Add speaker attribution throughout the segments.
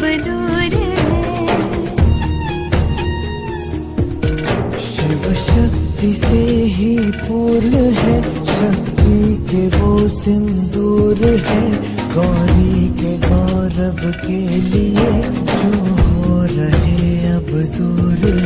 Speaker 1: अब दूर है।
Speaker 2: शिव शक्ति से ही पूर्ण है, शक्ति के वो सिंदूर है, गौरी के गौरव के लिए जो हो रहे अब दूर है।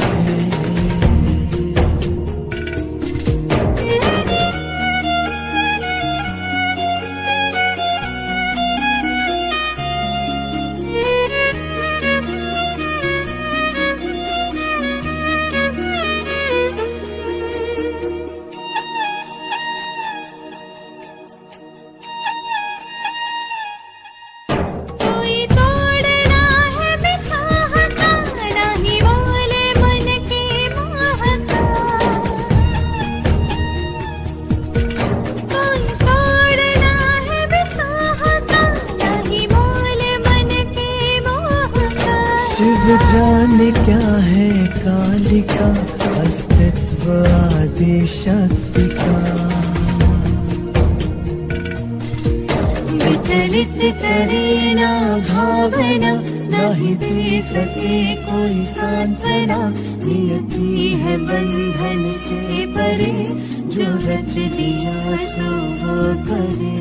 Speaker 2: शिव जाने क्या है कालिका, अस्तित्व आदि शक्ति का।
Speaker 1: विचलित करे ना भावना, नहीं दे सके कोई सांत्वना, नियति है बंधन से परे, जो रच दिया सो वो करे।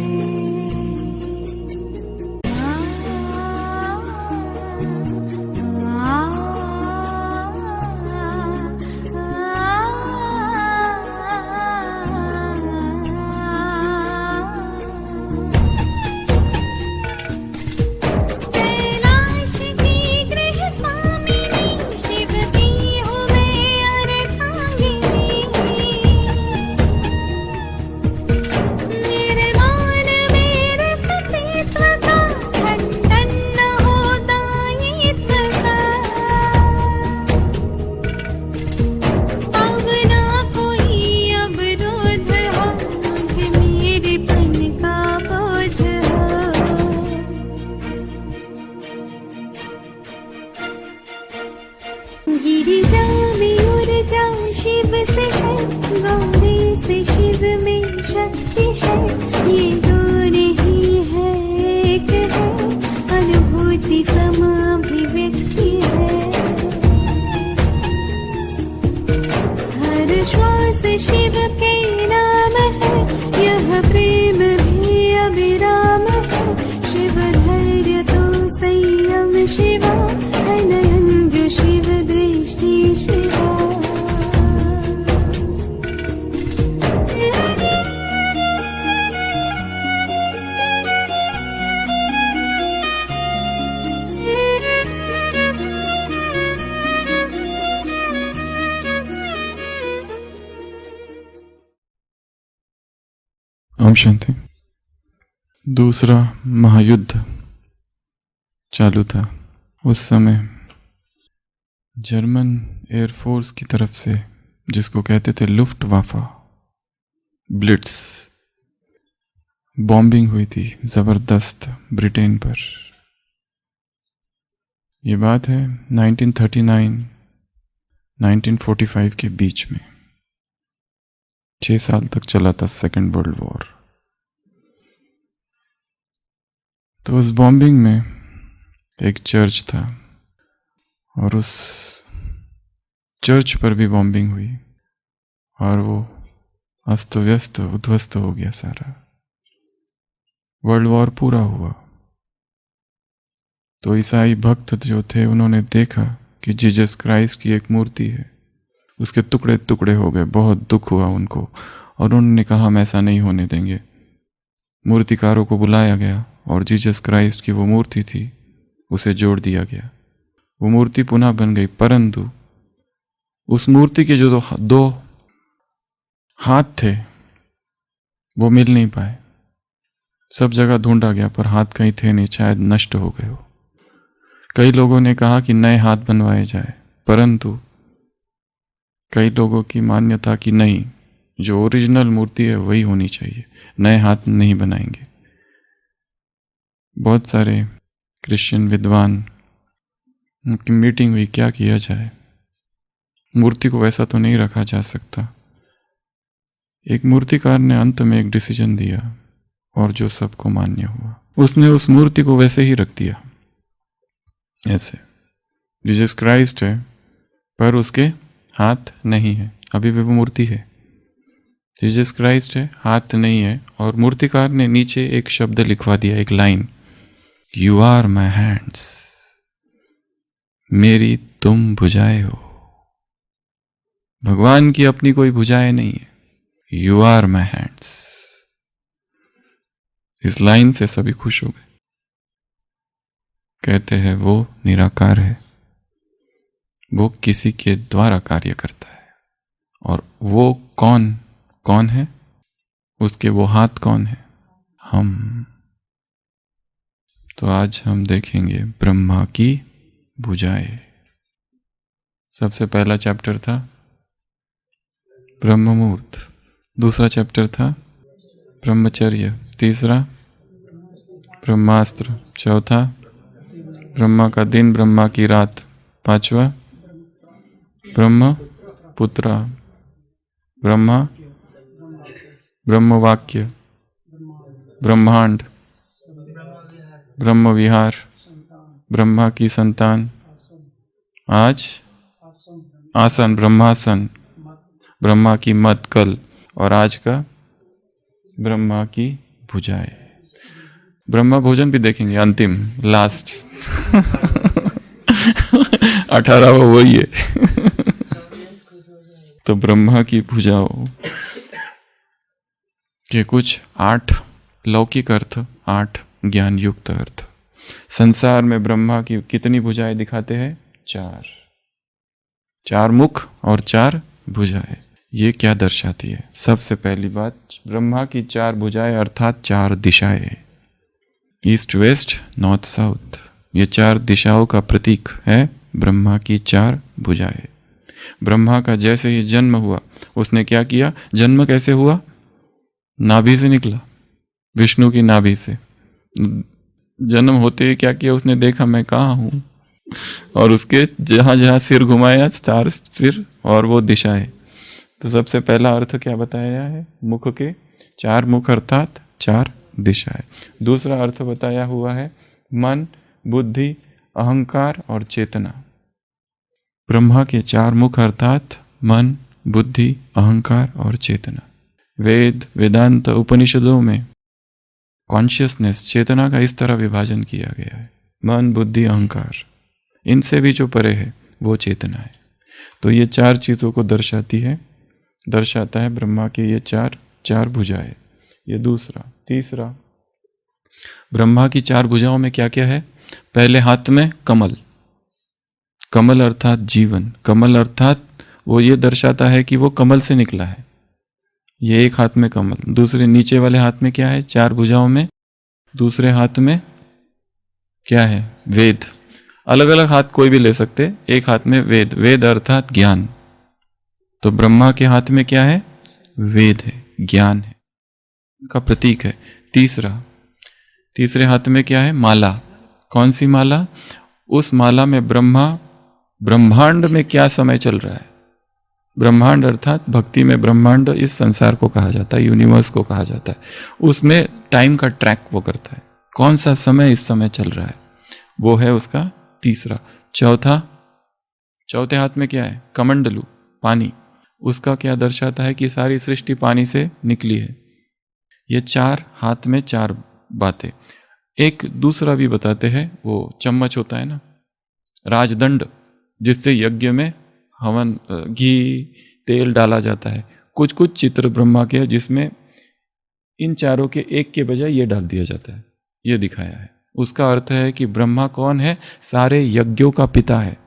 Speaker 1: गिरिजा में उड़ जाऊं शिव से है, गौरी से शिव में शक्ति है, ये दो नहीं है एक है, अनुभूति सम अभिव्यक्ति है। हर श्वास शिव के नाम है, यह प्रेम भी अविराम है, शिव धैर्य तो संयम शिवा, नयन जो शिव दृष्टि शिवा।
Speaker 3: ओम शांति। दूसरा महायुद्ध चालू था। उस समय जर्मन एयरफोर्स की तरफ से, जिसको कहते थे लुफ्टवाफा, ब्लिट्स, बॉम्बिंग हुई थी जबरदस्त ब्रिटेन पर। ये बात है 1939-1945 के बीच में। 6 साल तक चला था सेकेंड वर्ल्ड वॉर। तो उस बॉम्बिंग में एक चर्च था और उस चर्च पर भी बॉम्बिंग हुई और वो अस्त व्यस्त उद्ध्वस्त हो गया सारा। वर्ल्ड वॉर पूरा हुआ तो ईसाई भक्त जो थे उन्होंने देखा कि जीसस क्राइस्ट की एक मूर्ति है, उसके टुकड़े टुकड़े हो गए। बहुत दुख हुआ उनको और उन्होंने कहा हम ऐसा नहीं होने देंगे। मूर्तिकारों को बुलाया गया और जीसस क्राइस्ट की वो मूर्ति थी उसे जोड़ दिया गया। वो मूर्ति पुनः बन गई, परंतु उस मूर्ति के जो दो हाथ थे वो मिल नहीं पाए। सब जगह ढूंढा गया पर हाथ कहीं थे नहीं, शायद नष्ट हो गए हो। कई लोगों ने कहा कि नए हाथ बनवाए जाए, परंतु कई लोगों की मान्यता कि नहीं, जो ओरिजिनल मूर्ति है वही होनी चाहिए, नए हाथ नहीं बनाएंगे। बहुत सारे क्रिश्चियन विद्वान उनकी मीटिंग हुई, क्या किया जाए, मूर्ति को वैसा तो नहीं रखा जा सकता। एक मूर्तिकार ने अंत में एक डिसीजन दिया और जो सबको मान्य हुआ, उसने उस मूर्ति को वैसे ही रख दिया। ऐसे जीसस क्राइस्ट है पर उसके हाथ नहीं है, अभी भी वो मूर्ति है। जीसस क्राइस्ट है, हाथ नहीं है, और मूर्तिकार ने नीचे एक शब्द लिखवा दिया, एक line, you are my hands, मेरी तुम भुजाएं हो। भगवान की अपनी कोई भुजाएं नहीं है, यू आर माई हैंड्स। इस लाइन से सभी खुश हो गए। कहते हैं वो निराकार है, वो किसी के द्वारा कार्य करता है, और वो कौन है, उसके वो हाथ कौन है, हम। तो आज हम देखेंगे ब्रह्मा की भुजाएं। सबसे पहला चैप्टर था ब्रह्म मुहूर्त, दूसरा चैप्टर था ब्रह्मचर्य, तीसरा ब्रह्मास्त्र, चौथा ब्रह्मा का दिन ब्रह्मा की रात, पांचवा ब्रह्म पुत्रा, ब्रह्म वाक्य, ब्रह्मांड, ब्रह्म विहार, ब्रह्मा की संतान, आज आसन ब्रह्मासन, ब्रह्मा की मत कल, और आज का ब्रह्मा की भुजाएं। ब्रह्मा भोजन भी देखेंगे, अंतिम लास्ट 18वां वही है। तो ब्रह्मा की भुजाओं के कुछ 8 लौकिक अर्थ, 8 ज्ञान युक्त अर्थ। संसार में ब्रह्मा की कितनी भुजाएं दिखाते हैं? 4 मुख और 4 भुजाएं। ये क्या दर्शाती है? सबसे पहली बात, ब्रह्मा की 4 भुजाएं अर्थात 4 दिशाएं, ईस्ट वेस्ट नॉर्थ साउथ, ये 4 दिशाओं का प्रतीक है ब्रह्मा की 4 भुजाएं। ब्रह्मा का जैसे ही जन्म हुआ, उसने क्या किया? जन्म कैसे हुआ? नाभि से निकला, विष्णु की नाभि से। जन्म होते ही क्या किया? उसने देखा मैं कहाँ हूँ, और उसके जहाँ जहाँ सिर घुमाया 4 सिर और वो दिशाएं। तो सबसे पहला अर्थ क्या बताया है? मुख के 4 मुख अर्थात 4 दिशाएं। दूसरा अर्थ बताया हुआ है मन, बुद्धि, अहंकार और चेतना। ब्रह्मा के 4 मुख अर्थात मन, बुद्धि, अहंकार और चेतना। वेद, वेदांत, उपनिषदों में कॉन्शियसनेस, चेतना का इस तरह विभाजन किया गया है, मन, बुद्धि, अहंकार। इनसे भी जो परे है वो चेतना है। तो ये 4 चीजों को दर्शाता है ब्रह्मा के ये 4 भुजाएं। ये दूसरा। तीसरा, ब्रह्मा की 4 भुजाओं में क्या क्या है? पहले हाथ में कमल, कमल अर्थात जीवन, कमल अर्थात वो ये दर्शाता है कि वो कमल से निकला है। ये एक हाथ में कमल, दूसरे नीचे वाले हाथ में क्या है? 4 भुजाओं में दूसरे हाथ में क्या है? वेद। अलग अलग हाथ कोई भी ले सकते, एक हाथ में वेद, वेद अर्थात ज्ञान। तो ब्रह्मा के हाथ में क्या है? वेद है, ज्ञान है, का प्रतीक है। तीसरे हाथ में क्या है? माला। कौन सी माला? उस माला में ब्रह्मांड में क्या समय चल रहा है? ब्रह्मांड अर्थात भक्ति में ब्रह्मांड इस संसार को कहा जाता है, यूनिवर्स को कहा जाता है। उसमें टाइम का ट्रैक वो करता है, कौन सा समय इस समय चल रहा है, वो है उसका तीसरा। चौथे हाथ में क्या है? कमंडलू, पानी। उसका क्या दर्शाता है? कि सारी सृष्टि पानी से निकली है। ये 4 हाथ में 4 बातें। एक दूसरा भी बताते हैं, वो चम्मच होता है ना, राजदंड, जिससे यज्ञ में हवन, घी, तेल डाला जाता है। कुछ कुछ चित्र ब्रह्मा के जिसमें इन 4 के एक के बजाय ये डाल दिया जाता है, ये दिखाया है। उसका अर्थ है कि ब्रह्मा कौन है? सारे यज्ञों का पिता है,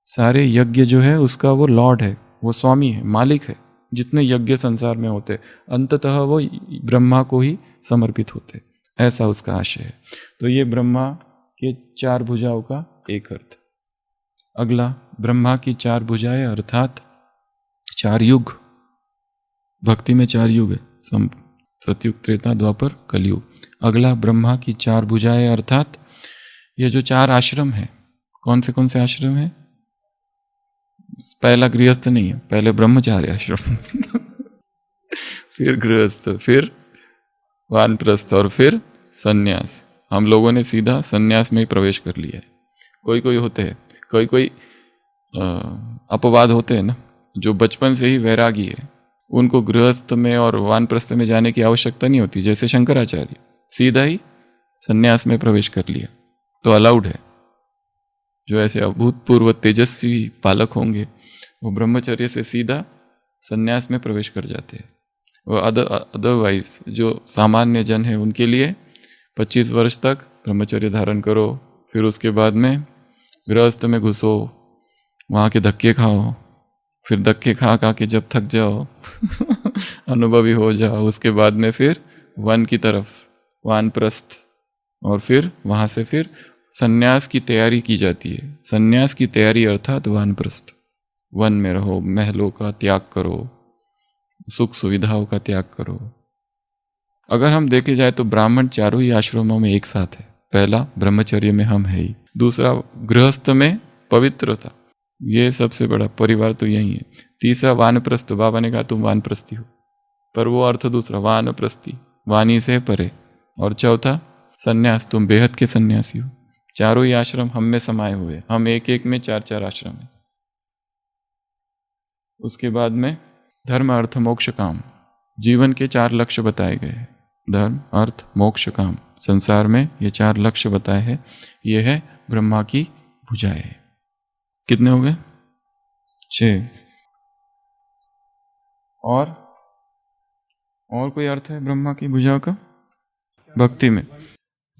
Speaker 3: सारे यज्ञ जो है उसका वो लॉर्ड है, वो स्वामी है, मालिक है। जितने यज्ञ संसार में होते अंततः वो ब्रह्मा को ही समर्पित होते, ऐसा उसका आशय है। तो ये ब्रह्मा के 4 भुजाओं का एक अर्थ। अगला, ब्रह्मा की 4 भुजाएं अर्थात 4 युग। भक्ति में 4 युग है, सतयुग, त्रेता, द्वापर, कलयुग। अगला, ब्रह्मा की 4 भुजाएं अर्थात ये जो 4 आश्रम है, कौन से आश्रम है? पहला गृहस्थ नहीं है, पहले ब्रह्मचार्य आश्रम फिर गृहस्थ, फिर वानप्रस्थ और फिर सन्यास। हम लोगों ने सीधा सन्यास में ही प्रवेश कर लिया है। कोई कोई होते हैं, कोई कोई अपवाद होते हैं ना, जो बचपन से ही वैरागी है, उनको गृहस्थ में और वानप्रस्थ में जाने की आवश्यकता नहीं होती। जैसे शंकराचार्य सीधा ही संन्यास में प्रवेश कर लिया, तो अलाउड है। जो ऐसे अभूतपूर्व तेजस्वी पालक होंगे वो ब्रह्मचर्य से सीधा संन्यास में प्रवेश कर जाते हैं। वो अदरवाइज जो सामान्य जन है उनके लिए 25 वर्ष तक ब्रह्मचर्य धारण करो, फिर उसके बाद में गृहस्थ में घुसो, वहाँ के धक्के खाओ, फिर धक्के खा खा के जब थक जाओ अनुभवी हो जाओ, उसके बाद में फिर वन की तरफ वानप्रस्थ, और फिर वहाँ से फिर संन्यास की तैयारी की जाती है। संन्यास की तैयारी अर्थात वानप्रस्थ, वन में रहो, महलों का त्याग करो, सुख सुविधाओं का त्याग करो। अगर हम देखे जाए तो ब्राह्मण चारों ही आश्रमों में एक साथ है। पहला ब्रह्मचर्य में हम है ही, दूसरा गृहस्थ में पवित्रता, ये सबसे बड़ा परिवार तो यही है। तीसरा वानप्रस्थ, बाबा ने कहा तुम वानप्रस्थी हो, पर वो अर्थ दूसरा, वानप्रस्थी वाणी से परे। और चौथा संन्यास, तुम बेहद के सन्यासी हो। चारों ही आश्रम हम में समाये हुए, हम एक एक में 4-4 आश्रम है। उसके बाद में धर्म अर्थ मोक्ष काम, जीवन के 4 लक्ष्य बताए गए हैं। धर्म अर्थ मोक्ष काम, संसार में ये 4 लक्ष्य बताए हैं। ये है ब्रह्मा की भुजाएं। कितने हो गए? 6। और कोई अर्थ है ब्रह्मा की भुजाओं का? भक्ति में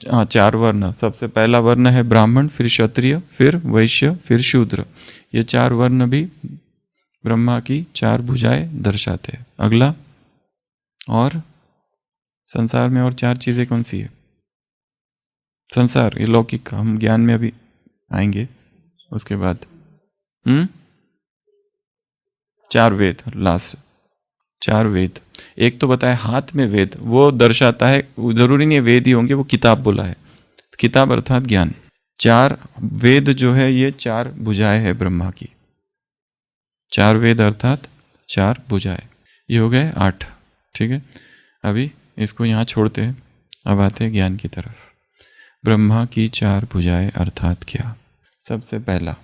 Speaker 3: 4 वर्ण। सबसे पहला वर्ण है ब्राह्मण, फिर क्षत्रिय, फिर वैश्य, फिर शूद्र। ये 4 वर्ण भी ब्रह्मा की 4 भुजाएं दर्शाते हैं। अगला, और संसार में और 4 चीजें कौन सी है? संसार ये लौकिक, हम ज्ञान में अभी आएंगे। उसके बाद 4 वेद, लास्ट 4 वेद। एक तो बताया हाथ में वेद, वो दर्शाता है, जरूरी नहीं है वेद ही होंगे, वो किताब बोला है, किताब अर्थात ज्ञान। 4 वेद जो है ये 4 भुजाएं है ब्रह्मा की। 4 वेद अर्थात 4 भुजाएं। ये हो गए 8। ठीक है, अभी इसको यहाँ छोड़ते हैं, अब आते हैं ज्ञान की तरफ। ब्रह्मा की 4 भुजाएं अर्थात क्या? सबसे पहला,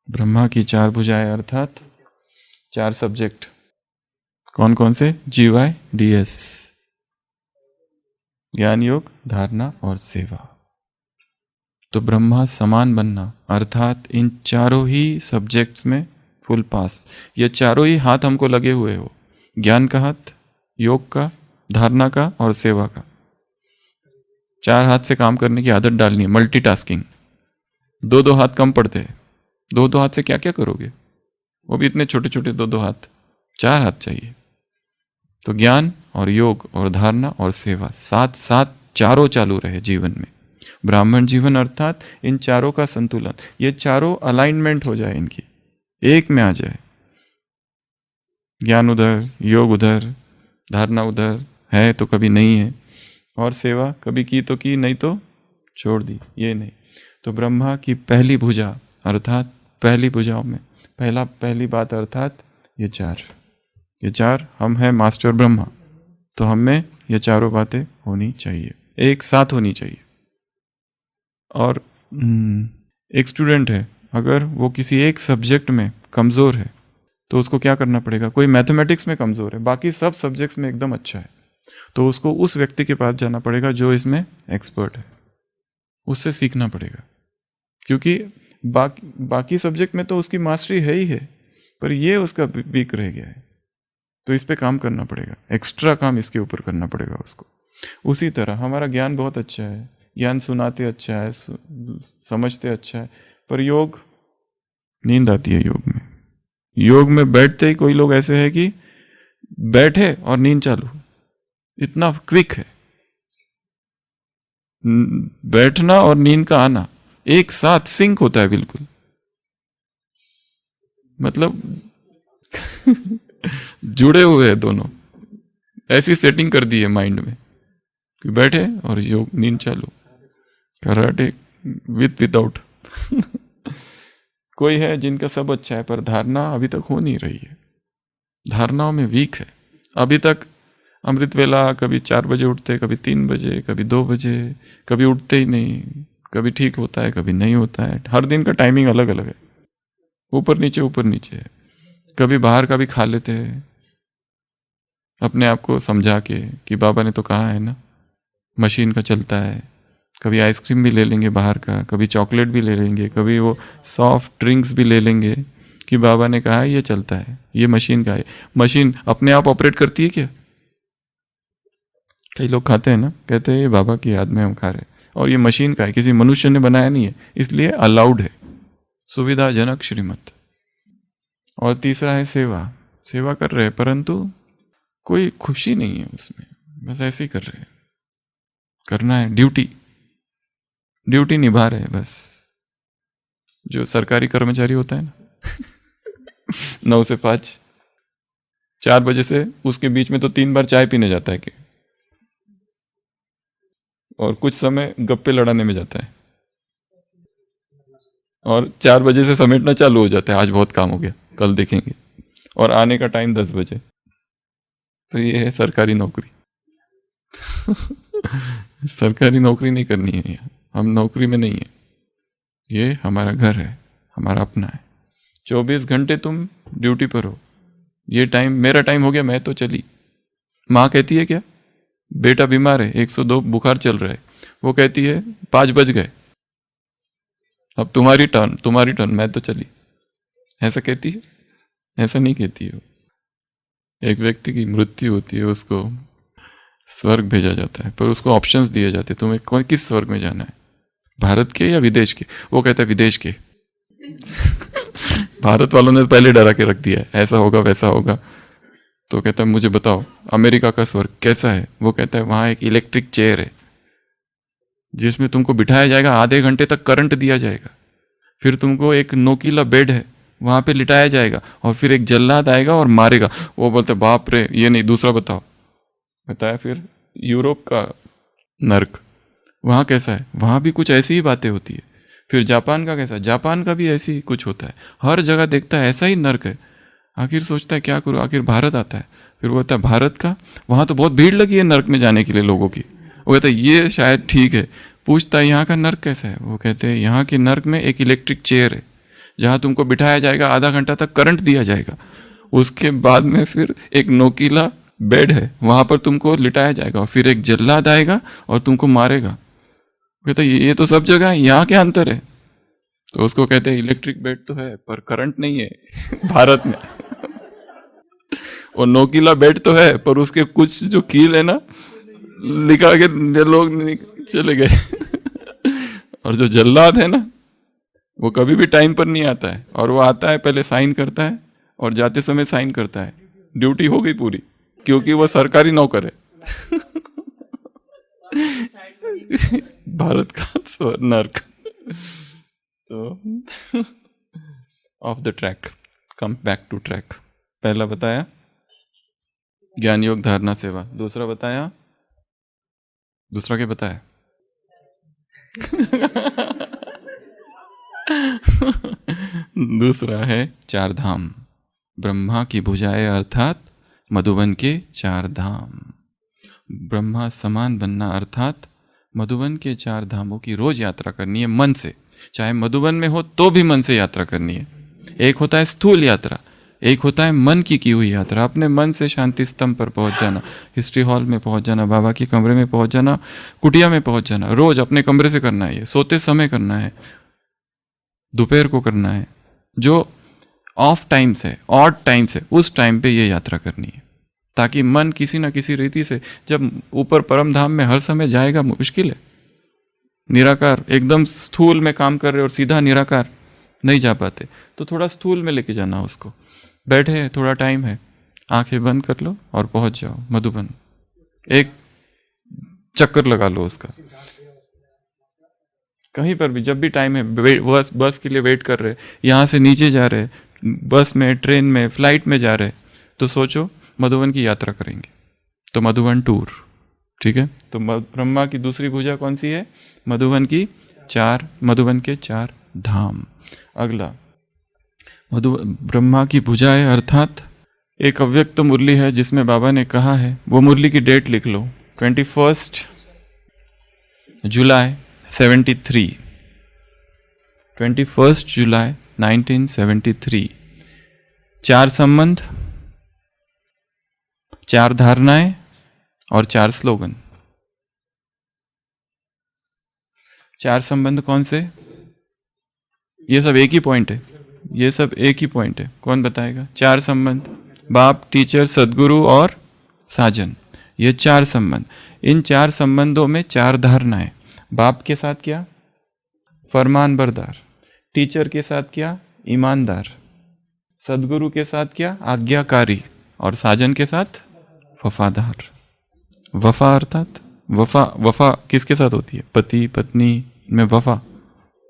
Speaker 3: ब्रह्मा की 4 भुजाएं अर्थात 4 सब्जेक्ट। कौन कौन से? GYDS, ज्ञान, योग, धारणा और सेवा। तो ब्रह्मा समान बनना अर्थात इन चारों ही सब्जेक्ट्स में फुल पास। ये चारों ही हाथ हमको लगे हुए हो, ज्ञान का हाथ, योग का, धारणा का और सेवा का। 4 हाथ से काम करने की आदत डालनी है, मल्टीटास्किंग। 2-2 हाथ कम पड़ते हैं। 2-2 हाथ से क्या क्या करोगे? वो भी इतने छोटे छोटे 2-2 हाथ, 4 हाथ चाहिए। तो ज्ञान और योग और धारणा और सेवा साथ साथ चारों चालू रहे जीवन में। ब्राह्मण जीवन अर्थात इन चारों का संतुलन, ये चारों अलाइनमेंट हो जाए, इनकी एक में आ जाए। ज्ञान उधर, योग उधर, धारणा उधर है तो कभी नहीं है, और सेवा कभी की तो की, नहीं तो छोड़ दी, ये नहीं। तो ब्रह्मा की पहली भुजा अर्थात पहली भुजाओं में पहली बात अर्थात ये 4 हम हैं मास्टर ब्रह्मा, तो हम में ये चारों बातें होनी चाहिए, एक साथ होनी चाहिए। और एक स्टूडेंट है, अगर वो किसी एक सब्जेक्ट में कमज़ोर है तो उसको क्या करना पड़ेगा? कोई मैथमेटिक्स में कमज़ोर है, बाकी सब सब्जेक्ट्स में एकदम अच्छा है, तो उसको उस व्यक्ति के पास जाना पड़ेगा जो इसमें एक्सपर्ट है, उससे सीखना पड़ेगा। क्योंकि बाकी सब्जेक्ट में तो उसकी मास्टरी है ही है, पर ये उसका वीक रह गया है, तो इस पे काम करना पड़ेगा, एक्स्ट्रा काम इसके ऊपर करना पड़ेगा उसको। उसी तरह हमारा ज्ञान बहुत अच्छा है, ज्ञान सुनाते अच्छा है, समझते अच्छा है, पर योग, नींद आती है योग में बैठते ही कोई लोग ऐसे है कि बैठे और नींद चालू, इतना क्विक है। बैठना और नींद का आना एक साथ सिंक होता है बिल्कुल, मतलब जुड़े हुए हैं दोनों, ऐसी सेटिंग कर दी है माइंड में कि बैठे और योग, नींद चालू, कराटे विदाउट कोई है जिनका सब अच्छा है, पर धारणा अभी तक हो नहीं रही है, धारणाओं में वीक है। अभी तक अमृत वेला कभी 4 बजे उठते, कभी 3 बजे, कभी 2 बजे, कभी उठते ही नहीं, कभी ठीक होता है, कभी नहीं होता है। हर दिन का टाइमिंग अलग अलग है, ऊपर नीचे है। कभी बाहर का भी खा लेते हैं अपने आप को समझा के कि बाबा ने तो कहा है ना, मशीन का चलता है। कभी आइसक्रीम भी ले लेंगे बाहर का, कभी चॉकलेट भी ले लेंगे, कभी वो सॉफ्ट ड्रिंक्स भी ले लेंगे कि बाबा ने कहा है ये चलता है, ये मशीन का है। मशीन अपने आप ऑपरेट करती है क्या? कई लोग खाते हैं ना, कहते हैं ये बाबा की याद में हम खा रहे हैं, और ये मशीन का है, किसी मनुष्य ने बनाया नहीं है, इसलिए अलाउड है, सुविधाजनक श्रीमत। और तीसरा है सेवा। सेवा कर रहे हैं परंतु कोई खुशी नहीं है उसमें, बस ऐसे ही कर रहे हैं। करना है, ड्यूटी निभा रहे हैं बस। जो सरकारी कर्मचारी होता है ना 9 से 5, 4 बजे से उसके बीच में तो 3 बार चाय पीने जाता है कि, और कुछ समय गप्पे लड़ाने में जाता है, और 4 बजे से समेटना चालू हो जाता है, आज बहुत काम हो गया कल देखेंगे, और आने का टाइम 10 बजे। तो ये है सरकारी नौकरी। सरकारी नौकरी नहीं करनी है, हम नौकरी में नहीं है, ये हमारा घर है, हमारा अपना है। 24 घंटे तुम ड्यूटी पर हो। ये टाइम मेरा टाइम हो गया, मैं तो चली। माँ कहती है क्या, बेटा बीमार है, 102 बुखार चल रहा है, वो कहती है 5 बज गए, अब तुम्हारी टर्न, मैं तो चली। ऐसा कहती है? ऐसा नहीं कहती है। एक व्यक्ति की मृत्यु होती है, उसको स्वर्ग भेजा जाता है, पर उसको ऑप्शंस दिए जाते हैं, तुम्हें किस स्वर्ग में जाना है, भारत के या विदेश के? वो कहता है विदेश के। भारत वालों ने पहले डरा के रख दिया है, ऐसा होगा वैसा होगा। तो कहता है मुझे बताओ अमेरिका का स्वर्ग कैसा है? वो कहता है वहां एक इलेक्ट्रिक चेयर है जिसमें तुमको बिठाया जाएगा, आधे घंटे तक करंट दिया जाएगा, फिर तुमको एक नोकीला बेड है वहां पे लिटाया जाएगा, और फिर एक जल्लाद आएगा और मारेगा। वो बोलते बाप रे, ये नहीं, दूसरा बताओ। बताया फिर यूरोप का नर्क, वहां कैसा है? वहां भी कुछ ऐसी ही बातें होती है। फिर जापान का कैसा? जापान का भी ऐसी ही कुछ होता है। हर जगह देखता है ऐसा ही नर्क है, आखिर सोचता है क्या करूं, आखिर भारत आता है। फिर वो कहता है भारत का, वहां तो बहुत भीड़ लगी है नर्क में जाने के लिए लोगों की। वो कहता है ये शायद ठीक है। पूछता है यहाँ का नर्क कैसा है? वो कहते हैं यहाँ के नर्क में एक इलेक्ट्रिक चेयर है जहाँ तुमको बिठाया जाएगा, आधा घंटा तक करंट दिया जाएगा, उसके बाद में फिर एक नोकीला बेड है वहां पर तुमको लिटाया जाएगा, और फिर एक जल्लाद आएगा और तुमको मारेगा। कहता है ये तो सब जगह है, यहाँ क्या अंतर है? तो उसको कहते हैं इलेक्ट्रिक बेड तो है पर करंट नहीं है भारत में। और नोकीला बेड तो है पर उसके कुछ जो कील है ना, लिखा के लोग चले गए। और जो जल्लाद है ना, वो कभी भी टाइम पर नहीं आता है, और वो आता है पहले साइन करता है और जाते समय साइन करता है, ड्यूटी हो गई पूरी, क्योंकि वो सरकारी नौकर है। भारत का नर्क। तो off the track, come back to track. पहला बताया ज्ञान योग धारणा सेवा, दूसरा बताया, दूसरा क्या बताया? दूसरा है 4 धाम, ब्रह्मा की भुजाएं अर्थात मधुबन के 4 धाम। ब्रह्मा समान बनना अर्थात मधुबन के 4 धामों की रोज यात्रा करनी है मन से, चाहे मधुबन में हो तो भी मन से यात्रा करनी है। एक होता है स्थूल यात्रा, एक होता है मन की हुई यात्रा। अपने मन से शांति स्तंभ पर पहुंच जाना, हिस्ट्री हॉल में पहुंच जाना, बाबा के कमरे में पहुंच जाना, कुटिया में पहुंच जाना। रोज अपने कमरे से करना है, ये सोते समय करना है, दोपहर को करना है, जो ऑफ टाइम से, ऑड टाइम से, उस टाइम पे ये यात्रा करनी है, ताकि मन किसी ना किसी रीति से, जब ऊपर परम धाम में हर समय जाएगा मुश्किल है। निराकार एकदम स्थूल में काम कर रहे और सीधा निराकार नहीं जा पाते, तो थोड़ा स्थूल में लेके जाना उसको। बैठे, थोड़ा टाइम है, आंखें बंद कर लो और पहुंच जाओ मधुबन, एक चक्कर लगा लो उसका। कहीं पर भी जब भी टाइम है, बस के लिए वेट कर रहे, यहाँ से नीचे जा रहे, बस में, ट्रेन में, फ्लाइट में जा रहे, तो सोचो मधुबन की यात्रा करेंगे, तो मधुबन टूर, ठीक है। तो ब्रह्मा की दूसरी भुजा कौन सी है? मधुबन के 4 धाम। अगला ब्रह्मा की भुजाएं अर्थात एक अव्यक्त मुरली है जिसमें बाबा ने कहा है, वो मुरली की डेट लिख लो, 21 जुलाई 73। 21 जुलाई 1973। 4 संबंध, 4 धारणाएं और 4 स्लोगन। 4 संबंध कौन से? ये सब एक ही पॉइंट है, ये सब एक ही पॉइंट है। कौन बताएगा? 4 संबंध, बाप, टीचर, सदगुरु और साजन, ये 4 संबंध। इन 4 संबंधों में 4 धारणाएं। बाप के साथ क्या? फरमान बरदार। टीचर के साथ क्या? ईमानदार। सदगुरु के साथ क्या? आज्ञाकारी। और साजन के साथ वफादार। वफा अर्थात वफा किसके साथ होती है? पति पत्नी में वफा,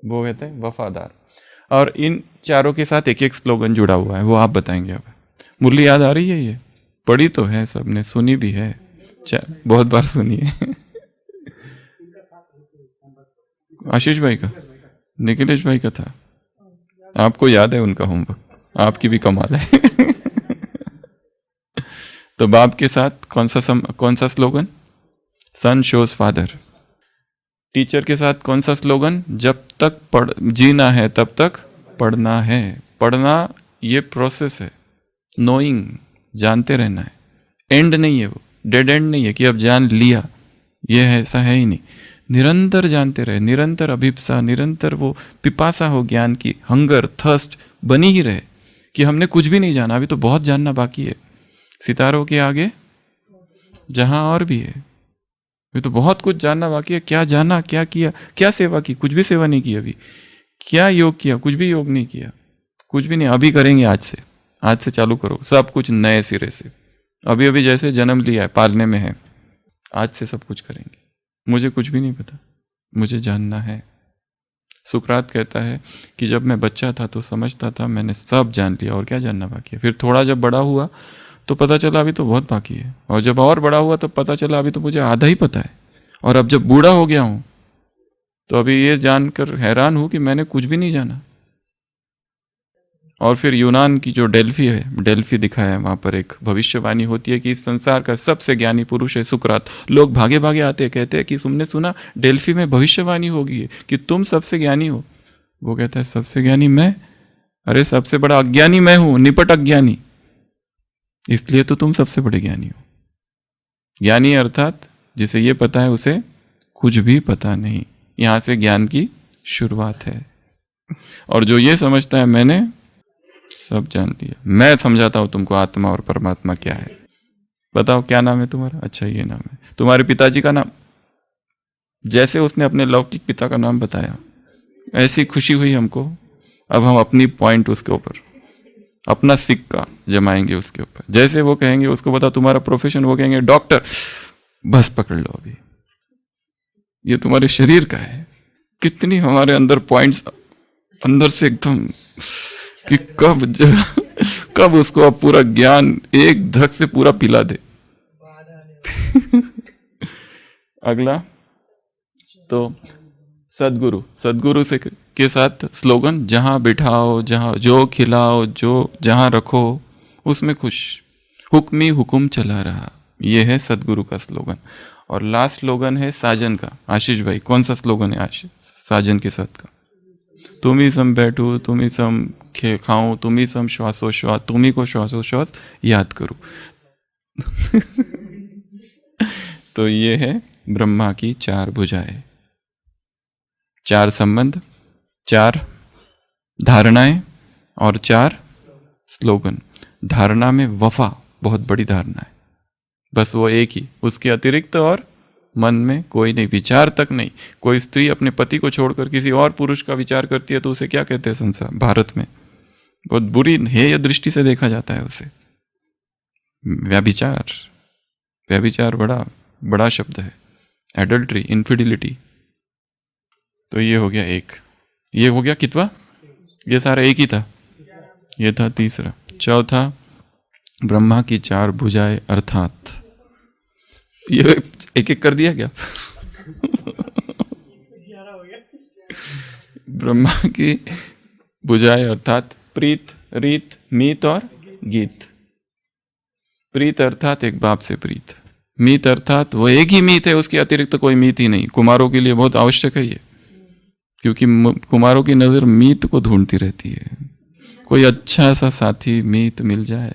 Speaker 3: वो कहते हैं वफादार। और इन चारों के साथ एक एक स्लोगन जुड़ा हुआ है, वो आप बताएंगे। अब मुरली याद आ रही है? ये पढ़ी तो है, सबने सुनी भी है, बहुत बार सुनी है। आशीष भाई का, निखिलेश भाई का था, आपको याद है उनका होमवर्क, आपकी भी कमाल है। तो बाप के साथ कौन सा स्लोगन? सन शोज फादर। टीचर के साथ कौन सा स्लोगन? जब तक जीना है तब तक पढ़ना है। पढ़ना ये प्रोसेस है, नोइंग, जानते रहना है, एंड नहीं है, वो डेड एंड नहीं है कि अब जान लिया, ये है, ऐसा है ही नहीं। निरंतर जानते रहे, निरंतर अभिप्सा, निरंतर वो पिपासा हो ज्ञान की, हंगर, थर्स्ट बनी ही रहे कि हमने कुछ भी नहीं जाना, अभी तो बहुत जानना बाकी है। सितारों के आगे जहां और भी है, अभी तो बहुत कुछ जानना बाकी है। क्या जाना, क्या किया, क्या सेवा की? कुछ भी सेवा नहीं की अभी। क्या योग किया? कुछ भी योग नहीं किया, कुछ भी नहीं। अभी करेंगे, आज से चालू करो सब कुछ नए सिरे से। अभी अभी जैसे जन्म लिया है, पालने में है, आज से सब कुछ करेंगे। मुझे कुछ भी नहीं पता, मुझे जानना है। सुकरात कहता है कि जब मैं बच्चा था तो समझता था मैंने सब जान लिया, और क्या जानना बाकी है। फिर थोड़ा जब बड़ा हुआ तो पता चला अभी तो बहुत बाकी है, और जब और बड़ा हुआ तो पता चला अभी तो मुझे आधा ही पता है। और अब जब बूढ़ा हो गया हूं तो अभी ये जानकर हैरान हूं कि मैंने कुछ भी नहीं जाना। और फिर यूनान की जो डेल्फी है, डेल्फी दिखाया है, वहां पर एक भविष्यवाणी होती है कि इस संसार का सबसे ज्ञानी पुरुष है सुकरात। लोग भागे भागे आते हैं, कहते हैं कि तुमने सुना डेल्फी में भविष्यवाणी होगी कि तुम सबसे ज्ञानी हो। वो कहता है सबसे ज्ञानी मैं? अरे सबसे बड़ा अज्ञानी मैं हूं, निपट अज्ञानी, इसलिए तो तुम सबसे बड़े ज्ञानी हो। ज्ञानी अर्थात जिसे ये पता है उसे कुछ भी पता नहीं। यहां से ज्ञान की शुरुआत है। और जो ये समझता है मैंने सब जान लिया, मैं समझाता हूं तुमको आत्मा और परमात्मा क्या है। बताओ क्या नाम है तुम्हारा? अच्छा ये नाम है। तुम्हारे पिताजी का नाम? जैसे उसने अपने लौकिक पिता का नाम बताया, ऐसी खुशी हुई हमको। अब हम अपनी पॉइंट उसके ऊपर, अपना सिक्का जमाएंगे उसके ऊपर। जैसे वो कहेंगे उसको बता तुम्हारा प्रोफेशन, वो कहेंगे डॉक्टर, बस पकड़ लो अभी ये तुम्हारे शरीर का है। कितनी हमारे अंदर पॉइंट्स अंदर से एकदम कि कब उसको अब पूरा ज्ञान एक धक से पूरा पिला दे। अगला तो सदगुरु से के साथ स्लोगन, जहां बिठाओ, जहां जो खिलाओ, जो जहां रखो उसमें खुश, हुक्मी हुकुम चला रहा, ये है सदगुरु का स्लोगन। और लास्ट स्लोगन है साजन का। आशीष भाई कौन सा स्लोगन है आशीष साजन के साथ का? तुम ही सम बैठो, तुम ही सम खाऊं, तुम ही सम श्वासोश्वास, तुम ही को श्वासोश्वास याद करूं। तो ये है ब्रह्मा की 4 भुजाएं, 4 संबंध, 4 धारणाएं और 4 स्लोगन। धारणा में वफा बहुत बड़ी धारणा है, बस वो एक ही, उसके अतिरिक्त और मन में कोई नहीं, विचार तक नहीं। कोई स्त्री अपने पति को छोड़कर किसी और पुरुष का विचार करती है तो उसे क्या कहते हैं संसार भारत में? बहुत बुरी हेय दृष्टि से देखा जाता है उसे। व्यभिचार, व्यभिचार बड़ा बड़ा शब्द है। Adultery, infidelity. तो ये हो गया एक, ये हो गया कितवा? ये सारा एक ही था, ये था तीसरा। चौथा ब्रह्मा की 4 भुजाएं, अर्थात ये एक एक कर दिया क्या? ब्रह्मा की भुजाएं अर्थात प्रीत, रीत, मीत और गीत। प्रीत अर्थात एक बाप से प्रीत, मीत अर्थात वो एक ही मीत है, उसके अतिरिक्त कोई मीत ही नहीं। कुमारों के लिए बहुत आवश्यक है ये, क्योंकि कुमारों की नजर मीत को ढूंढती रहती है, कोई अच्छा सा साथी मीत मिल जाए।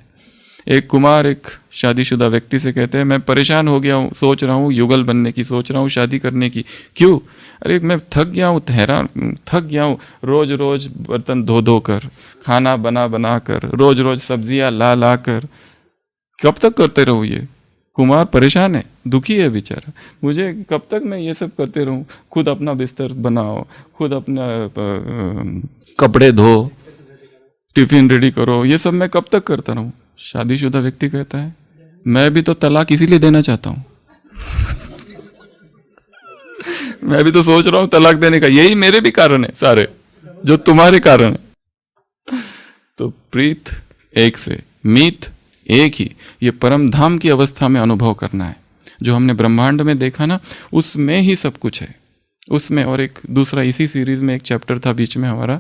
Speaker 3: एक कुमार एक शादीशुदा व्यक्ति से कहते हैं, मैं परेशान हो गया हूँ, सोच रहा हूँ युगल बनने की, सोच रहा हूँ शादी करने की। क्यों? अरे मैं थक गया हूँ, हैरान थक गया हूँ, रोज रोज बर्तन धो धो कर, खाना बना बना कर, रोज रोज सब्जियां ला ला कर, कब तक करते रहूँ ये? कुमार परेशान है, दुखी है बेचारा, मुझे कब तक मैं ये सब करते रहूँ? खुद अपना बिस्तर बनाओ, खुद अपना कपड़े धो, टिफिन रेडी करो, ये सब मैं कब तक करता रहूँ? शादीशुदा व्यक्ति कहता है, मैं भी तो तलाक इसीलिए देना चाहता हूं। मैं भी तो सोच रहा हूं तलाक देने का, यही मेरे भी कारण है सारे, जो तुम्हारे कारण है। तो प्रीत एक से, मीत एक ही, ये परम धाम की अवस्था में अनुभव करना है। जो हमने ब्रह्मांड में देखा ना, उसमें ही सब कुछ है, उसमें। और एक दूसरा इसी सीरीज में एक चैप्टर था बीच में हमारा,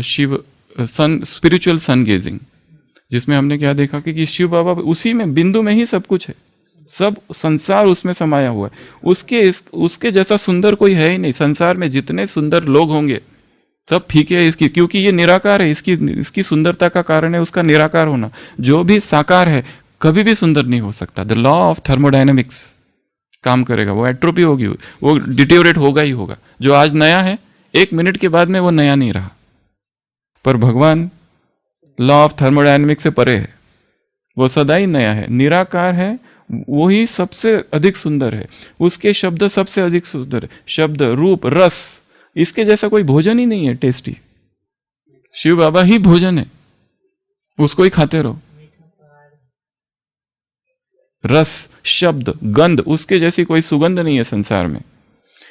Speaker 3: शिव सन, स्पिरिचुअल सन गेजिंग, जिसमें हमने क्या देखा कि शिव बाबा उसी में, बिंदु में ही सब कुछ है, सब संसार उसमें समाया हुआ है। उसके जैसा सुंदर कोई है ही नहीं। संसार में जितने सुंदर लोग होंगे सब फीके है इसकी, क्योंकि ये निराकार है। इसकी सुंदरता का कारण है उसका निराकार होना। जो भी साकार है कभी भी सुंदर नहीं हो सकता। द लॉ ऑफ थर्मोडायनेमिक्स काम करेगा, वो एट्रोपी होगी, वो डिटेरियोरेट होगा ही होगा। जो आज नया है 1 मिनट के बाद में वो नया नहीं रहा। पर भगवान लॉ ऑफ थर्मोडायनेमिक्स से परे है, वो सदा ही नया है, निराकार है, वही सबसे अधिक सुंदर है। उसके शब्द सबसे अधिक सुंदर है, शब्द, रूप, रस, इसके जैसा कोई भोजन ही नहीं है टेस्टी। शिव बाबा ही भोजन है, उसको ही खाते रहो। रस, शब्द, गंध, उसके जैसी कोई सुगंध नहीं है संसार में।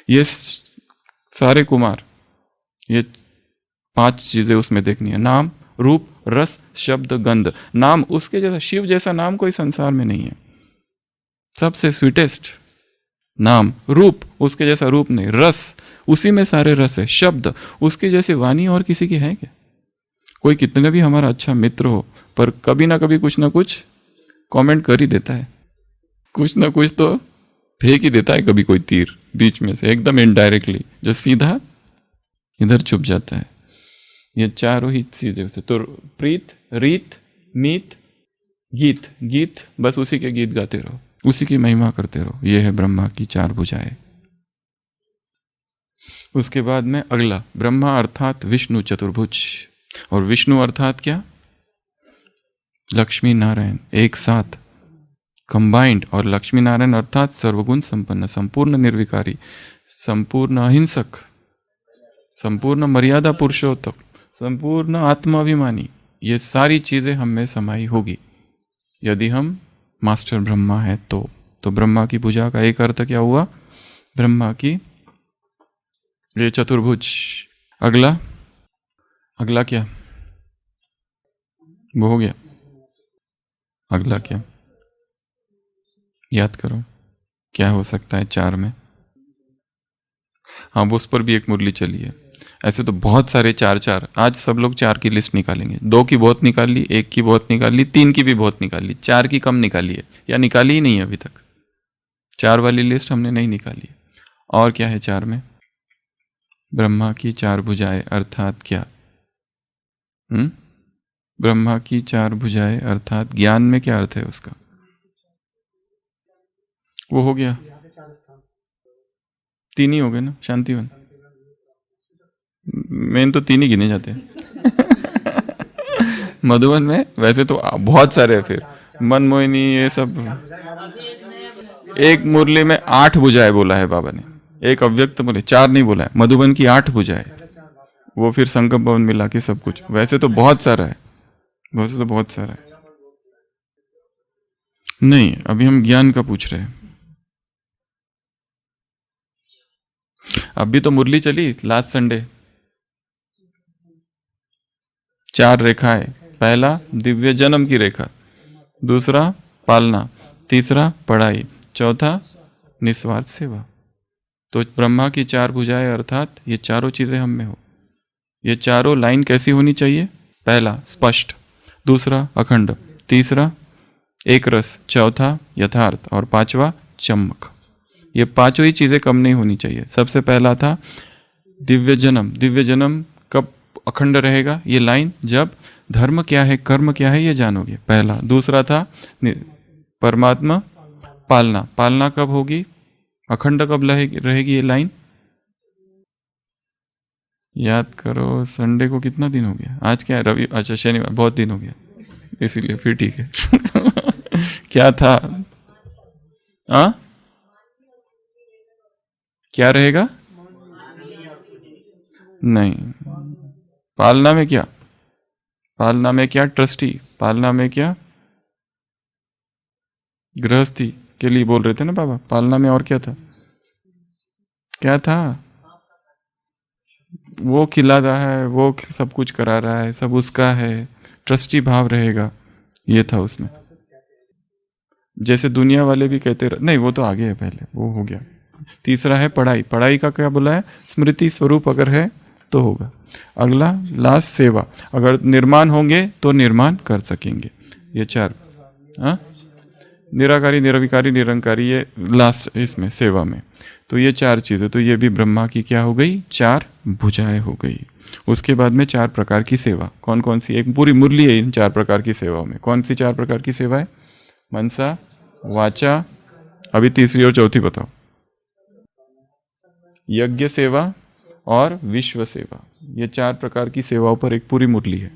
Speaker 3: ये सारे कुमार, ये 5 चीजें उसमें देखनी है, नाम, रूप, रस, शब्द, गंध। नाम उसके जैसा, शिव जैसा नाम कोई संसार में नहीं है, सबसे स्वीटेस्ट नाम। रूप उसके जैसा रूप नहीं, रस उसी में सारे रस है। शब्द उसके जैसी वाणी और किसी की है क्या? कोई कितना भी हमारा अच्छा मित्र हो, पर कभी ना कभी कुछ ना कुछ कमेंट कर ही देता है, कुछ ना कुछ तो फेंक ही देता है, कभी कोई तीर बीच में से एकदम इनडायरेक्टली, जो सीधा इधर छुप जाता है। ये चारों ही चीजें होते। तो प्रीत, रीत, मीत, गीत, गीत बस उसी के गीत गाते रहो, उसी की महिमा करते रहो। ये है ब्रह्मा की 4 भुजाएं। उसके बाद में अगला, ब्रह्मा अर्थात विष्णु चतुर्भुज। और विष्णु अर्थात क्या? लक्ष्मी नारायण एक साथ कंबाइंड। और लक्ष्मी नारायण अर्थात सर्वगुण संपन्न, संपूर्ण निर्विकारी, संपूर्ण अहिंसक, संपूर्ण मर्यादा पुरुषोत्तम, संपूर्ण आत्माभिमानी। ये सारी चीजें हम में समाई होगी यदि हम मास्टर ब्रह्मा है तो ब्रह्मा की पूजा का एक अर्थ क्या हुआ? ब्रह्मा की ये चतुर्भुज। अगला क्या? वो हो गया। अगला क्या? याद करो क्या हो सकता है 4 में? हाँ, वो उस पर भी एक मुरली चली है। ऐसे तो बहुत सारे 4 आज सब लोग 4 की लिस्ट निकालेंगे। 2 की बहुत निकाल ली, 1 की बहुत निकाल ली, 3 की भी बहुत निकाल ली, 4 की कम निकाली है या निकाली ही नहीं है अभी तक। 4 वाली लिस्ट हमने नहीं निकाली है। और क्या है 4 में? ब्रह्मा की 4 भुजाएं अर्थात क्या? ब्रह्मा की 4 भुजाएं अर्थात ज्ञान में क्या अर्थ है उसका? वो हो गया, 3 ही हो गए ना। शांतिवन मेन तो 3 ही गिने जाते हैं। मधुबन में वैसे तो बहुत सारे हैं, फिर मनमोहिनी ये सब। एक मुरली में 8 भुजाएं बोला है बाबा ने, एक अव्यक्त बोले, 4 नहीं बोला है। मधुबन की 8 भुजाएं, वो फिर संगम भवन मिला के सब कुछ। वैसे तो बहुत सारा है, वैसे तो बहुत सारा है। नहीं, अभी हम ज्ञान का पूछ रहे हैं। अभी तो मुरली चली लास्ट संडे। 4 रेखाएं। पहला दिव्य जन्म की रेखा, दूसरा पालना, तीसरा पढ़ाई, चौथा निस्वार्थ सेवा। तो ब्रह्मा की 4 भुजाएं अर्थात ये चारों चीजें हम में हो। ये चारों लाइन कैसी होनी चाहिए? पहला स्पष्ट, दूसरा अखंड, तीसरा एक रस, चौथा यथार्थ और 5वां चमक। ये 5 ही चीजें कम नहीं होनी चाहिए। सबसे पहला था दिव्य जन्म कब अखंड रहेगा ये लाइन? जब धर्म क्या है, कर्म क्या है ये जानोगे, पहला। दूसरा था परमात्मा पालना, पालना कब होगी, अखंड कब रहेगी ये लाइन? याद करो, संडे को कितना दिन हो गया? आज क्या है, रवि, अच्छा शनिवार, बहुत दिन हो गया, इसीलिए फिर ठीक है। क्या था? क्या रहेगा? नहीं, पालना में क्या? पालना में क्या? ट्रस्टी। पालना में क्या? गृहस्थी के लिए बोल रहे थे ना बाबा। पालना में और क्या था? क्या था? वो खिला रहा है, वो सब कुछ करा रहा है, सब उसका है, ट्रस्टी भाव रहेगा, ये था उसमें। जैसे दुनिया वाले भी कहते नहीं, वो तो आगे है, पहले वो हो गया। तीसरा है पढ़ाई। पढ़ाई का क्या बोला है? स्मृति स्वरूप अगर है तो होगा। अगला लास्ट सेवा, अगर निर्माण होंगे तो निर्माण कर सकेंगे। ये चार, निराकारी, निर्विकारी, निरंकारी, ये लास्ट इसमें सेवा में। तो ये चार चीज़ें, तो ये भी ब्रह्मा की क्या हो गई? चार भुजाएं हो गई। उसके बाद में चार प्रकार की सेवा, कौन कौन सी? एक पूरी मुरली है इन चार प्रकार की सेवाओं में। कौन सी चार प्रकार की सेवा है? मनसा, वाचा, अभी तीसरी और चौथी बताओ। यज्ञ सेवा और विश्व सेवा, ये चार प्रकार की सेवाओं पर एक पूरी मुरली है।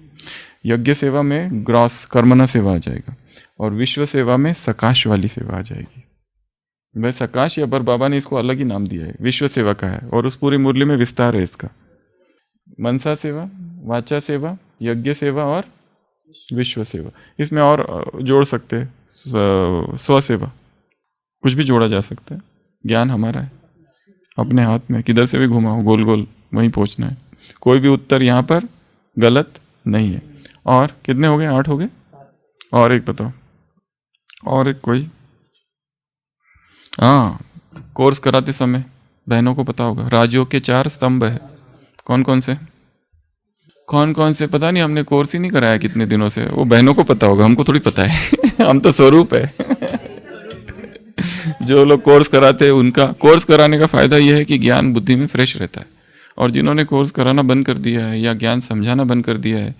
Speaker 3: यज्ञ सेवा में ग्रॉस कर्मणा सेवा आ जाएगा, और विश्व सेवा में सकाश वाली सेवा आ जाएगी। वह सकाश या बर बाबा ने इसको अलग ही नाम दिया है, विश्व सेवा का है, और उस पूरी मुरली में विस्तार है इसका। मनसा सेवा, वाचा सेवा, यज्ञ सेवा और विश्व सेवा। इसमें और जोड़ सकते हैं स्व सेवा, कुछ भी जोड़ा जा सकता है। ज्ञान हमारा है अपने हाथ में, किधर से भी घुमाओ गोल गोल वहीं पहुंचना है। कोई भी उत्तर यहाँ पर गलत नहीं है। और कितने हो गए? 8 हो गए। और एक बताओ, और एक कोई? कोर्स कराते समय बहनों को पता होगा, राजयोग के 4 स्तंभ है। कौन कौन से? कौन कौन से पता नहीं, हमने कोर्स ही नहीं कराया कितने दिनों से। वो बहनों को पता होगा, हमको थोड़ी पता है। हम तो स्वरूप है। जो लोग कोर्स कराते हैं, उनका कोर्स कराने का फायदा यह है कि ज्ञान बुद्धि में फ्रेश रहता है। और जिन्होंने कोर्स कराना बंद कर दिया है या ज्ञान समझाना बंद कर दिया है,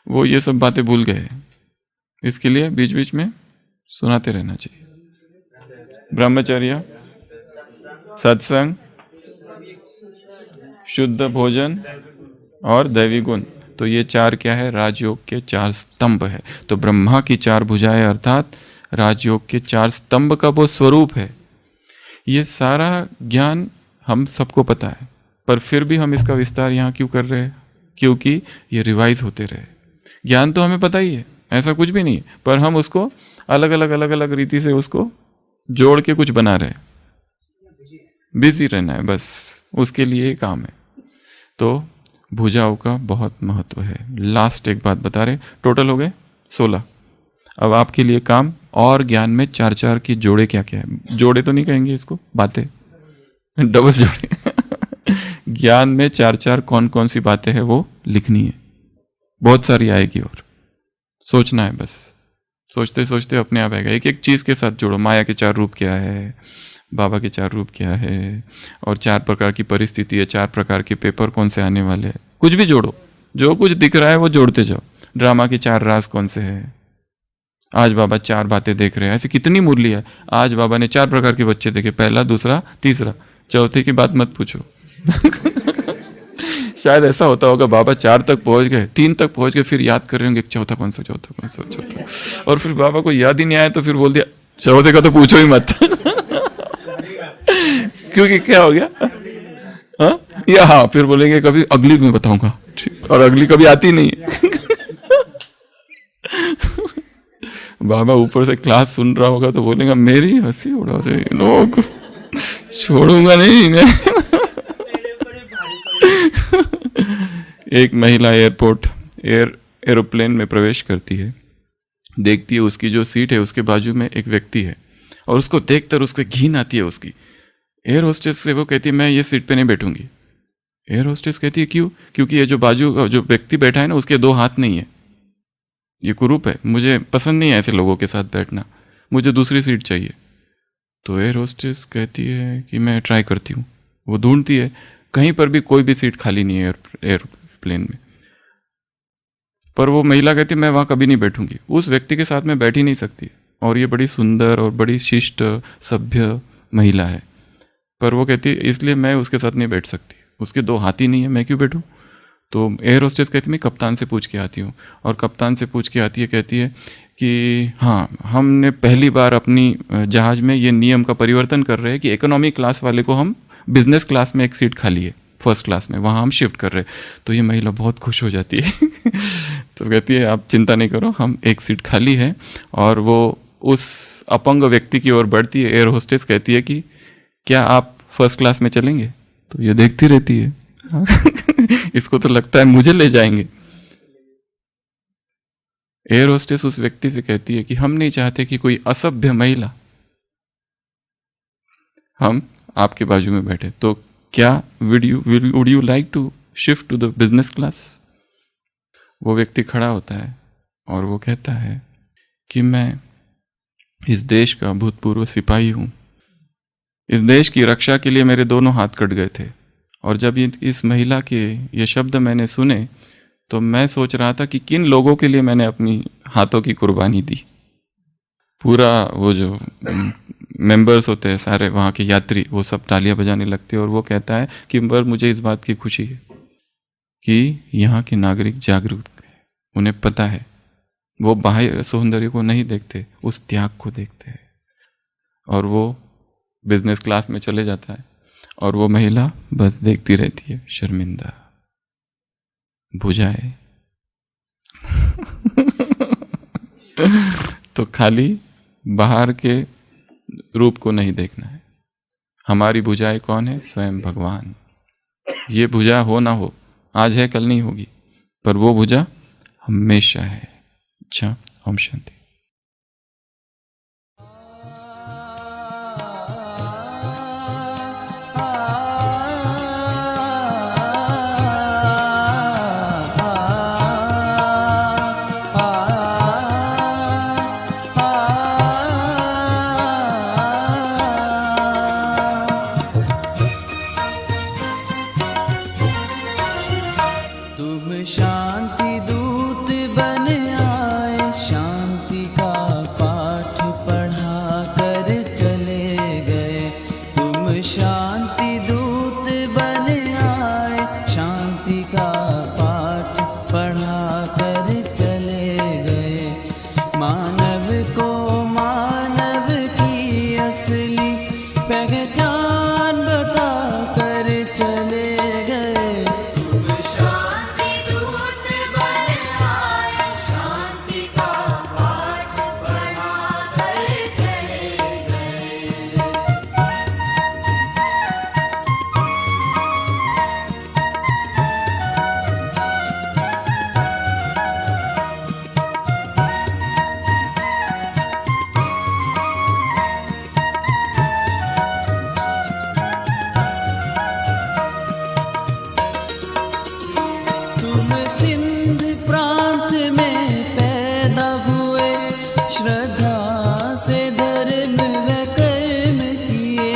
Speaker 3: वो ये सब बातें भूल गए हैं। इसके लिए बीच बीच में सुनाते रहना चाहिए। ब्रह्मचर्य, सत्संग, शुद्ध भोजन और दैवी गुण, तो ये चार क्या है? राजयोग के 4 स्तंभ है। तो ब्रह्मा की 4 भुजाएं अर्थात राजयोग के 4 स्तंभ का वो स्वरूप है। ये सारा ज्ञान हम सबको पता है, पर फिर भी हम इसका विस्तार यहाँ क्यों कर रहे हैं? क्योंकि ये रिवाइज होते रहे। ज्ञान तो हमें पता ही है, ऐसा कुछ भी नहीं है, पर हम उसको अलग अलग रीति से उसको जोड़ के कुछ बना रहे हैं। बिजी रहना है बस, उसके लिए काम है। तो भुजाओं का बहुत महत्व है। लास्ट एक बात बता रहे, टोटल हो गए 16। अब आपके लिए काम और ज्ञान में 4 की जोड़े क्या क्या है? जोड़े तो नहीं कहेंगे इसको, बातें, डबल जोड़े। ज्ञान में 4 कौन कौन सी बातें हैं वो लिखनी है। बहुत सारी आएगी और सोचना है बस। सोचते सोचते अपने आप आएगा। एक एक चीज के साथ जोड़ो। माया के 4 रूप क्या है, बाबा के 4 रूप क्या है, और 4 प्रकार की परिस्थिति है, 4 प्रकार के पेपर कौन से आने वाले हैं। कुछ भी जोड़ो, जो कुछ दिख रहा है वो जोड़ते जाओ। ड्रामा के 4 राज कौन से हैं, आज बाबा 4 बातें देख रहे हैं। ऐसी कितनी मुरली है। आज बाबा ने 4 प्रकार के बच्चे देखे, पहला, दूसरा, तीसरा, चौथे की बात मत पूछो। शायद ऐसा होता होगा, बाबा 4 तक पहुंच गए, 3 तक पहुंच गए, फिर याद कर रहे होंगे चौथा कौन सा, और फिर बाबा को याद ही नहीं आया तो फिर बोल दिया चौथे का तो पूछो ही मत। क्योंकि क्या हो गया? हाँ, फिर बोलेंगे कभी अगली में बताऊंगा, और अगली कभी आती नहीं है। बाबा ऊपर से क्लास सुन रहा होगा तो बोलेगा मेरी हंसी उड़ा रहे लोग, छोड़ूंगा नहीं मैं। एक महिला एरोप्लेन में प्रवेश करती है, देखती है उसकी जो सीट है उसके बाजू में एक व्यक्ति है, और उसको देखकर उसको घिन आती है उसकी। एयर होस्टेस से वो कहती है मैं ये सीट पे नहीं बैठूंगी। एयर होस्टेस कहती है क्यों? क्योंकि ये जो बाजू जो व्यक्ति बैठा है ना, उसके 2 हाथ नहीं है, ये कुरूप है, मुझे पसंद नहीं है ऐसे लोगों के साथ बैठना, मुझे दूसरी सीट चाहिए। तो एयर होस्टेस कहती है कि मैं ट्राई करती हूँ। वो ढूंढती है, कहीं पर भी कोई भी सीट खाली नहीं है एयरप्लेन में। पर वो महिला कहती मैं वहाँ कभी नहीं बैठूंगी, उस व्यक्ति के साथ मैं बैठ ही नहीं सकती। और ये बड़ी सुंदर और बड़ी शिष्ट सभ्य महिला है, पर वो कहती है इसलिए मैं उसके साथ नहीं बैठ सकती, उसके दो हाथ ही नहीं है, मैं क्यों बैठूं। तो एयर होस्टेस कहती मैं कप्तान से पूछ के आती हूँ, और कप्तान से पूछ के आती है, कहती है कि हाँ हमने पहली बार अपनी जहाज़ में ये नियम का परिवर्तन कर रहे हैं कि इकोनॉमी क्लास वाले को हम बिजनेस क्लास में एक सीट खाली है फर्स्ट क्लास में, वहाँ हम शिफ्ट कर रहे हैं। तो ये महिला बहुत खुश हो जाती है तो कहती है आप चिंता नहीं करो, हम एक सीट खाली है। और वो उस अपंग व्यक्ति की ओर बढ़ती है। एयर होस्टेस कहती है कि क्या आप फर्स्ट क्लास में चलेंगे? तो ये देखती रहती है इसको तो लगता है मुझे ले जाएंगे। एयर होस्टेस उस व्यक्ति से कहती है कि हम नहीं चाहते कि कोई असभ्य महिला हम आपके बाजू में बैठे, तो क्या would you like to shift to the business class? वो व्यक्ति खड़ा होता है और वो कहता है कि मैं इस देश का भूतपूर्व सिपाही हूं, इस देश की रक्षा के लिए मेरे दोनों हाथ कट गए थे, और जब इस महिला के ये शब्द मैंने सुने तो मैं सोच रहा था कि किन लोगों के लिए मैंने अपनी हाथों की कुर्बानी दी। पूरा वो जो मेंबर्स होते हैं सारे वहाँ के यात्री, वो सब तालियां बजाने लगते हैं। और वो कहता है कि पर मुझे इस बात की खुशी है कि यहाँ के नागरिक जागरूक हैं, उन्हें पता है, वो बाह्य सौंदर्य को नहीं देखते, उस त्याग को देखते हैं। और वो बिजनेस क्लास में चले जाता है और वो महिला बस देखती रहती है शर्मिंदा, बुझाए तो खाली बाहर के रूप को नहीं देखना है, हमारी भुजाएं कौन है? स्वयं भगवान। ये भुजा हो ना हो, आज है कल नहीं होगी, पर वो भुजा हमेशा है। अच्छा, ओम शांति।
Speaker 2: शांति दूत बन आए, शांति का पाठ पढ़ा कर चले गए। तुम शांति दूत बन आए, शांति का पाठ पढ़ा कर चले गए। मानव को मानव की असली पहचान बता कर चले गए। सिंध प्रांत में पैदा हुए, श्रद्धा से धर्म व कर्म किए।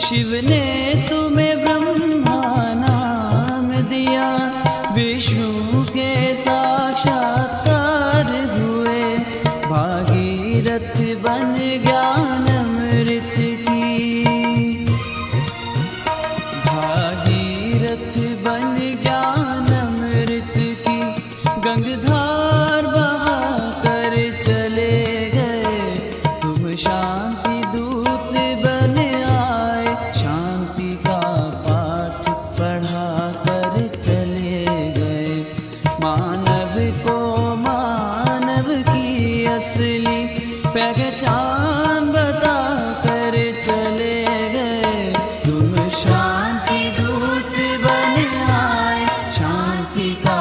Speaker 2: शिव ने तुम्हें ब्रह्मा नाम दिया, विष्णु के साक्षात्कार हुए। भागीरथ बन ज्ञान अमृत की, भागीरथ बन ज्ञान गंगधार बहा कर चले गए। तुम शांति दूत बन आए, शांति का पाठ पढ़ा कर चले गए। मानव को मानव की असली पहचान बता कर चले गए। तुम शांति दूत बन आए, शांति का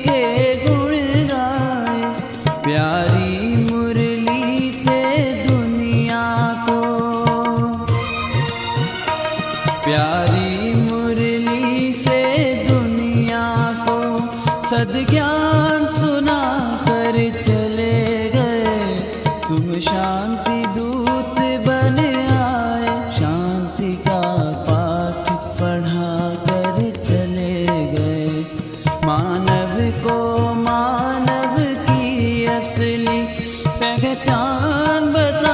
Speaker 2: के गुण गाए, प्यारी मुरली से दुनिया को, प्यारी मुरली से दुनिया को सद्ज्ञान सुना कर चले गए। तुम शांति दूत बन आए, शांति का पाठ पढ़ा कर चले गए। मानव को मानव की असली पहचान बता